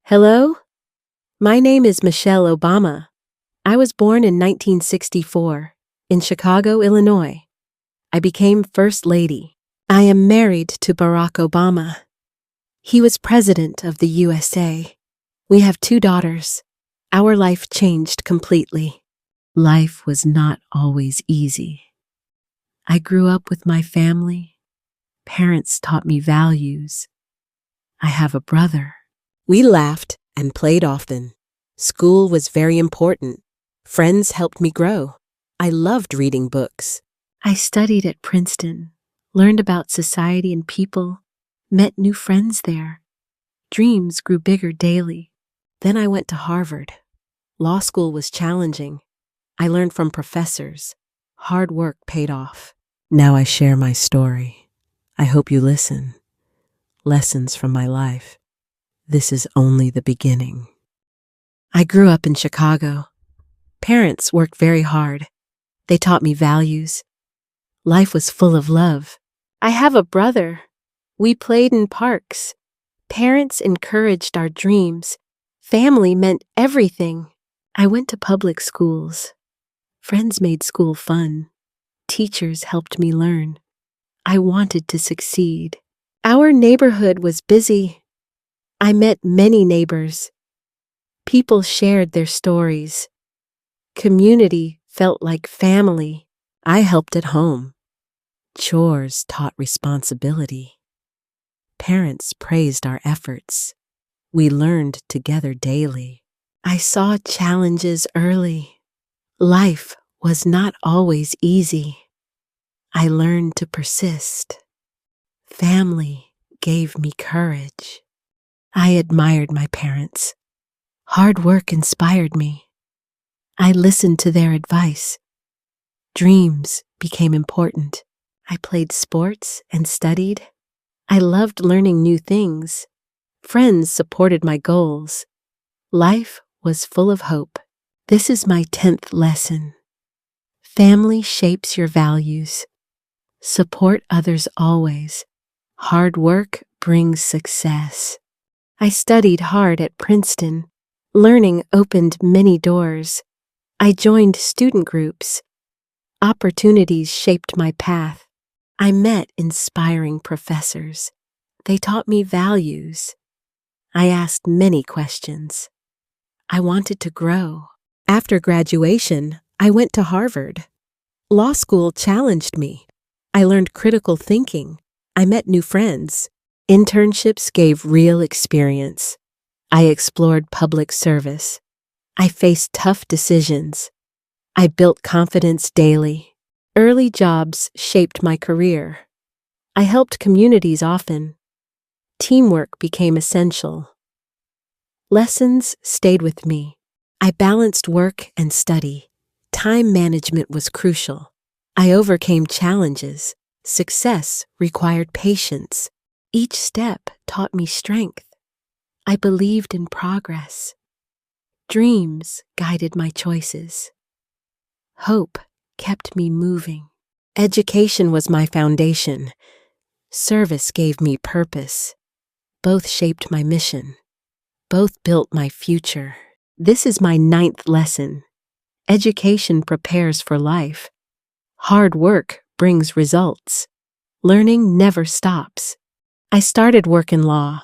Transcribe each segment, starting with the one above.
Hello? My name is Michelle Obama. I was born in 1964 in Chicago, Illinois. I became First Lady. I am married to Barack Obama. He was President of the USA. We have 2 daughters. Our life changed completely. Life was not always easy. I grew up with my family. Parents taught me values. I have a brother. We laughed and played often. School was very important. Friends helped me grow. I loved reading books. I studied at Princeton, learned about society and people, met new friends there. Dreams grew bigger daily. Then I went to Harvard. Law school was challenging. I learned from professors. Hard work paid off. Now I share my story. I hope you listen. Lessons from my life. This is only the beginning. I grew up in Chicago. Parents worked very hard. They taught me values. Life was full of love. I have a brother. We played in parks. Parents encouraged our dreams. Family meant everything. I went to public schools. Friends made school fun. Teachers helped me learn. I wanted to succeed. Our neighborhood was busy. I met many neighbors. People shared their stories. Community felt like family. I helped at home. Chores taught responsibility. Parents praised our efforts. We learned together daily. I saw challenges early. Life was not always easy. I learned to persist. Family gave me courage. I admired my parents. Hard work inspired me. I listened to their advice. Dreams became important. I played sports and studied. I loved learning new things. Friends supported my goals. Life was full of hope. This is my 10th lesson. Family shapes your values. Support others always. Hard work brings success. I studied hard at Princeton. Learning opened many doors. I joined student groups. Opportunities shaped my path. I met inspiring professors. They taught me values. I asked many questions. I wanted to grow. After graduation, I went to Harvard. Law school challenged me. I learned critical thinking. I met new friends. Internships gave real experience. I explored public service. I faced tough decisions. I built confidence daily. Early jobs shaped my career. I helped communities often. Teamwork became essential. Lessons stayed with me. I balanced work and study. Time management was crucial. I overcame challenges. Success required patience. Each step taught me strength. I believed in progress. Dreams guided my choices. Hope kept me moving. Education was my foundation. Service gave me purpose. Both shaped my mission. Both built my future. This is my 9th lesson. Education prepares for life. Hard work brings results. Learning never stops. I started work in law.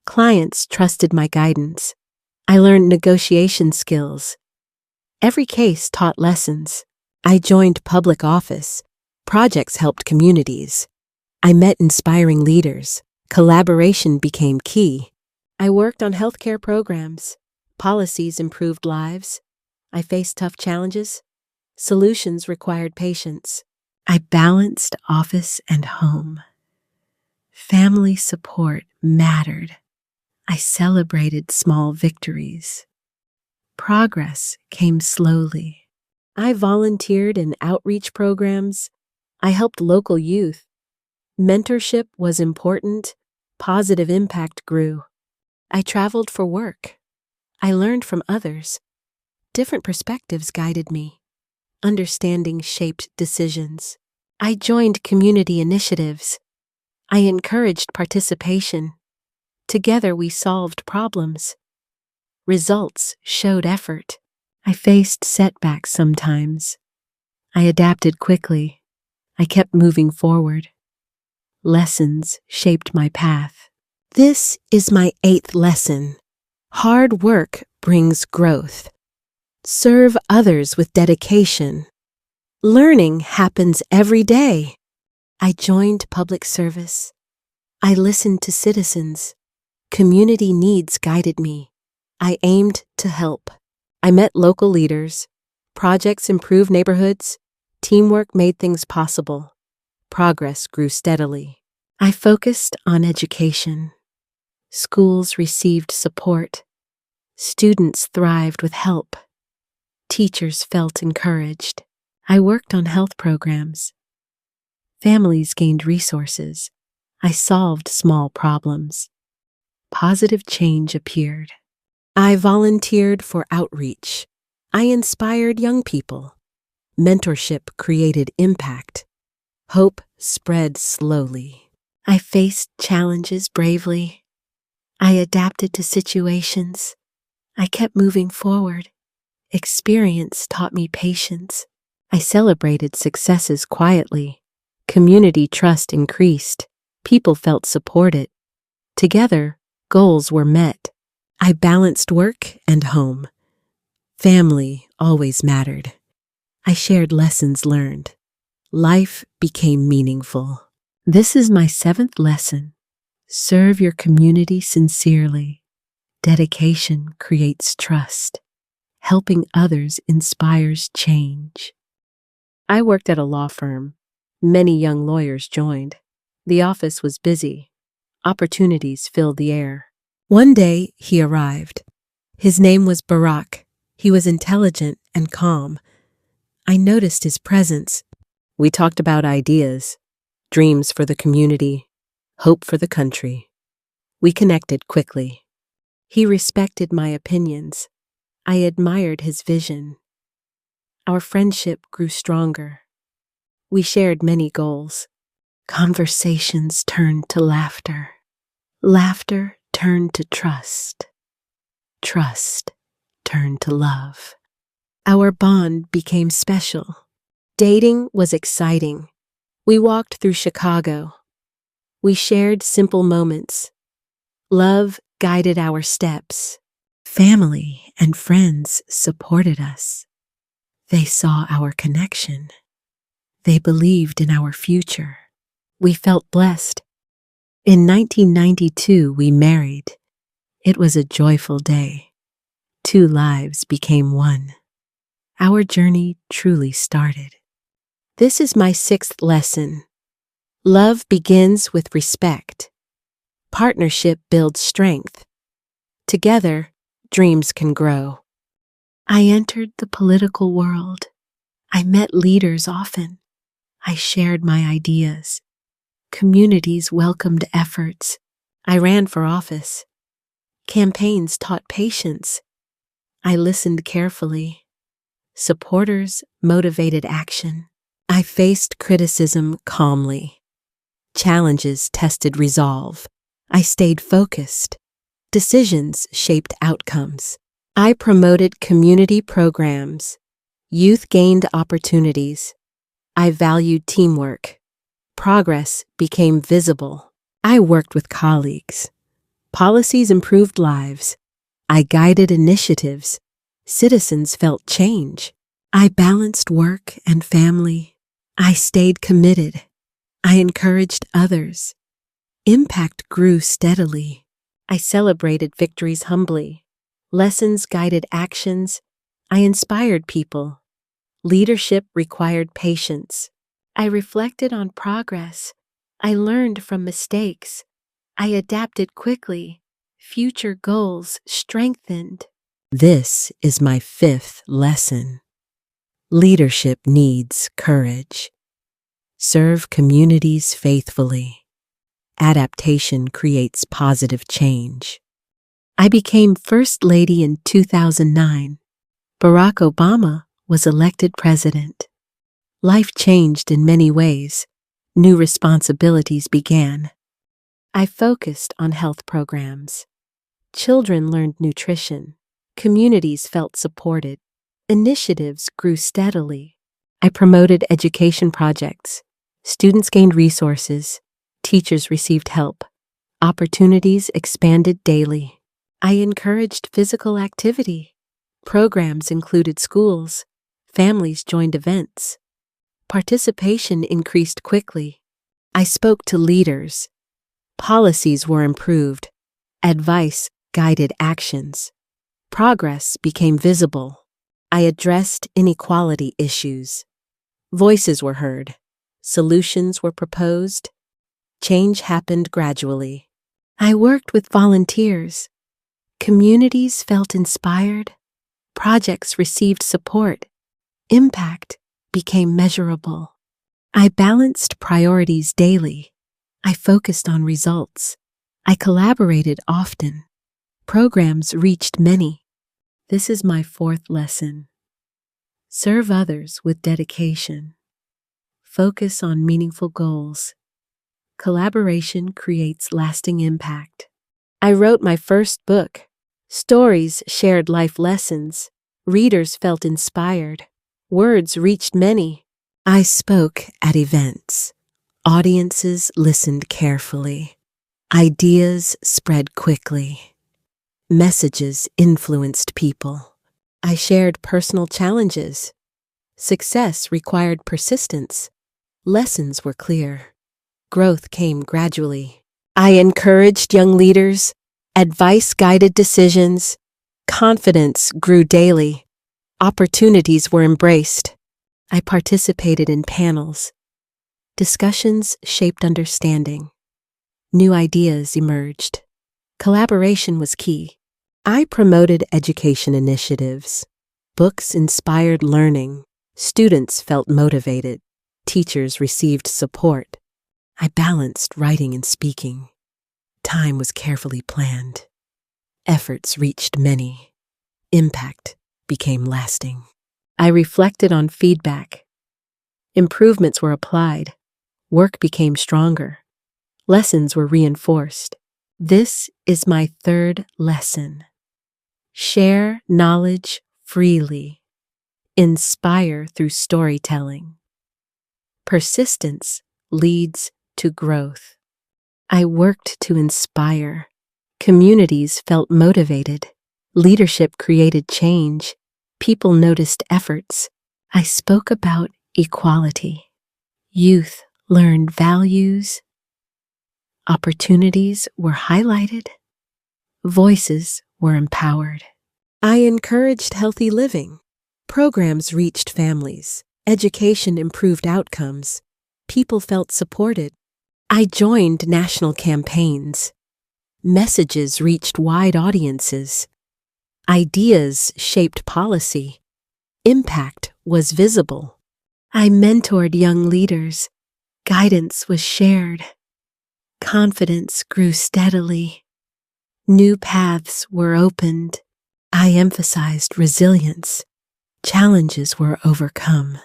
Clients trusted my guidance. I learned negotiation skills. Every case taught lessons. I joined public office. Projects helped communities. I met inspiring leaders. Collaboration became key. I worked on healthcare programs. Policies improved lives. I faced tough challenges. Solutions required patience. I balanced office and home. Family support mattered. I celebrated small victories. Progress came slowly. I volunteered in outreach programs. I helped local youth. Mentorship was important. Positive impact grew. I traveled for work. I learned from others. Different perspectives guided me. Understanding shaped decisions. I joined community initiatives. I encouraged participation. Together we solved problems. Results showed effort. I faced setbacks sometimes. I adapted quickly. I kept moving forward. Lessons shaped my path. This is my 8th lesson. Hard work brings growth. Serve others with dedication. Learning happens every day. I joined public service. I listened to citizens. Community needs guided me. I aimed to help. I met local leaders. Projects improved neighborhoods. Teamwork made things possible. Progress grew steadily. I focused on education. Schools received support. Students thrived with help. Teachers felt encouraged. I worked on health programs. Families gained resources. I solved small problems. Positive change appeared. I volunteered for outreach. I inspired young people. Mentorship created impact. Hope spread slowly. I faced challenges bravely. I adapted to situations. I kept moving forward. Experience taught me patience. I celebrated successes quietly. Community trust increased. People felt supported. Together, goals were met. I balanced work and home. Family always mattered. I shared lessons learned. Life became meaningful. This is my 7th lesson. Serve your community sincerely. Dedication creates trust. Helping others inspires change. I worked at a law firm. Many young lawyers joined. The office was busy. Opportunities filled the air. One day, he arrived. His name was Barack. He was intelligent and calm. I noticed his presence. We talked about ideas, dreams for the community, hope for the country. We connected quickly. He respected my opinions. I admired his vision. Our friendship grew stronger. We shared many goals. Conversations turned to laughter. Laughter turned to trust. Trust turned to love. Our bond became special. Dating was exciting. We walked through Chicago. We shared simple moments. Love guided our steps. Family and friends supported us. They saw our connection. They believed in our future. We felt blessed. In 1992, we married. It was a joyful day. 2 lives became one. Our journey truly started. This is my 6th lesson. Love begins with respect. Partnership builds strength. Together, dreams can grow. I entered the political world. I met leaders often. I shared my ideas. Communities welcomed efforts. I ran for office. Campaigns taught patience. I listened carefully. Supporters motivated action. I faced criticism calmly. Challenges tested resolve. I stayed focused. Decisions shaped outcomes. I promoted community programs. Youth gained opportunities. I valued teamwork. Progress became visible. I worked with colleagues. Policies improved lives. I guided initiatives. Citizens felt change. I balanced work and family. I stayed committed. I encouraged others. Impact grew steadily. I celebrated victories humbly. Lessons guided actions. I inspired people. Leadership required patience. I reflected on progress. I learned from mistakes. I adapted quickly. Future goals strengthened. This is my 5th lesson. Leadership needs courage. Serve communities faithfully. Adaptation creates positive change. I became First Lady in 2009. Barack Obama was elected president. Life changed in many ways. New responsibilities began. I focused on health programs. Children learned nutrition. Communities felt supported. Initiatives grew steadily. I promoted education projects. Students gained resources. Teachers received help. Opportunities expanded daily. I encouraged physical activity. Programs included schools. Families joined events. Participation increased quickly. I spoke to leaders. Policies were improved. Advice guided actions. Progress became visible. I addressed inequality issues. Voices were heard. Solutions were proposed. Change happened gradually. I worked with volunteers. Communities felt inspired. Projects received support. Impact became measurable. I balanced priorities daily. I focused on results. I collaborated often. Programs reached many. This is my fourth lesson. Serve others with dedication. Focus on meaningful goals. Collaboration creates lasting impact. I wrote my first book. Stories shared life lessons. Readers felt inspired. Words reached many. I spoke at events. Audiences listened carefully. Ideas spread quickly. Messages influenced people. I shared personal challenges. Success required persistence. Lessons were clear. Growth came gradually. I encouraged young leaders. Advice guided decisions. Confidence grew daily. Opportunities were embraced. I participated in panels. Discussions shaped understanding. New ideas emerged. Collaboration was key. I promoted education initiatives. Books inspired learning. Students felt motivated. Teachers received support. I balanced writing and speaking. Time was carefully planned. Efforts reached many. Impact became lasting. I reflected on feedback. Improvements were applied. Work became stronger. Lessons were reinforced. This is my third lesson. Share knowledge freely. Inspire through storytelling. Persistence leads to growth. I worked to inspire. Communities felt motivated. Leadership created change. People noticed efforts. I spoke about equality. Youth learned values. Opportunities were highlighted. Voices were empowered. I encouraged healthy living. Programs reached families. Education improved outcomes. People felt supported. I joined national campaigns. Messages reached wide audiences. Ideas shaped policy. Impact was visible. I mentored young leaders. Guidance was shared. Confidence grew steadily. New paths were opened. I emphasized resilience. Challenges were overcome.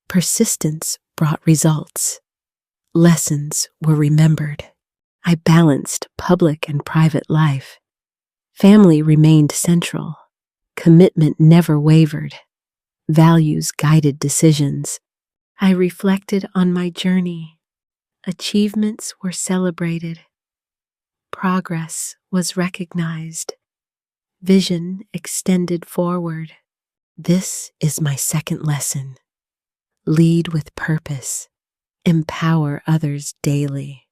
Persistence brought results. Lessons were remembered. I balanced public and private life. Family remained central. Commitment never wavered. Values guided decisions. I reflected on my journey. Achievements were celebrated. Progress was recognized. Vision extended forward. This is my second lesson. Lead with purpose. Empower others daily.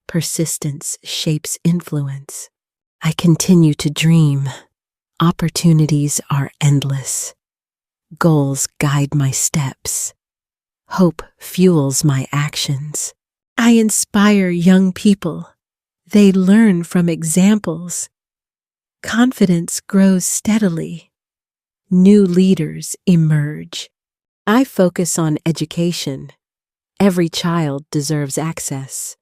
Persistence shapes influence. I continue to dream. Opportunities are endless. Goals guide my steps. Hope fuels my actions. I inspire young people. They learn from examples. Confidence grows steadily. New leaders emerge. I focus on education. Every child deserves access.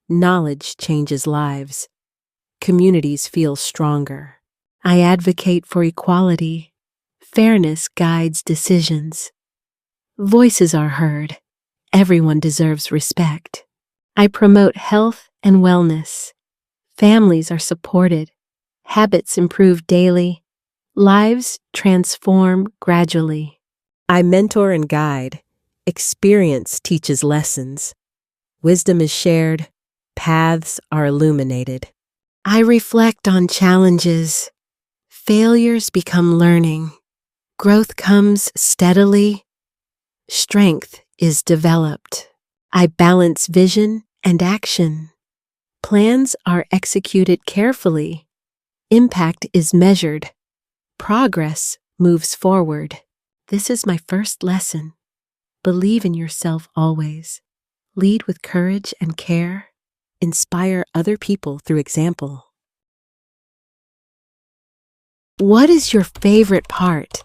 Knowledge changes lives. Communities feel stronger. I advocate for equality. Fairness guides decisions. Voices are heard. Everyone deserves respect. I promote health and wellness. Families are supported. Habits improve daily. Lives transform gradually. I mentor and guide. Experience teaches lessons. Wisdom is shared. Paths are illuminated. I reflect on challenges. Failures become learning. Growth comes steadily. Strength is developed. I balance vision and action. Plans are executed carefully. Impact is measured. Progress moves forward. This is my first lesson. Believe in yourself always. Lead with courage and care. Inspire other people through example. What is your favorite part?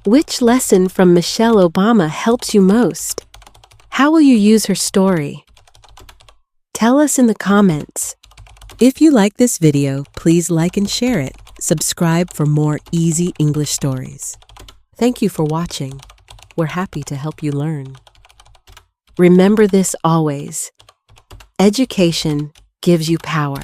Which lesson from Michelle Obama helps you most? How will you use her story? Tell us in the comments. If you like this video, please like and share it. Subscribe for more easy English stories. Thank you for watching. We're happy to help you learn. Remember this always. Education gives you power.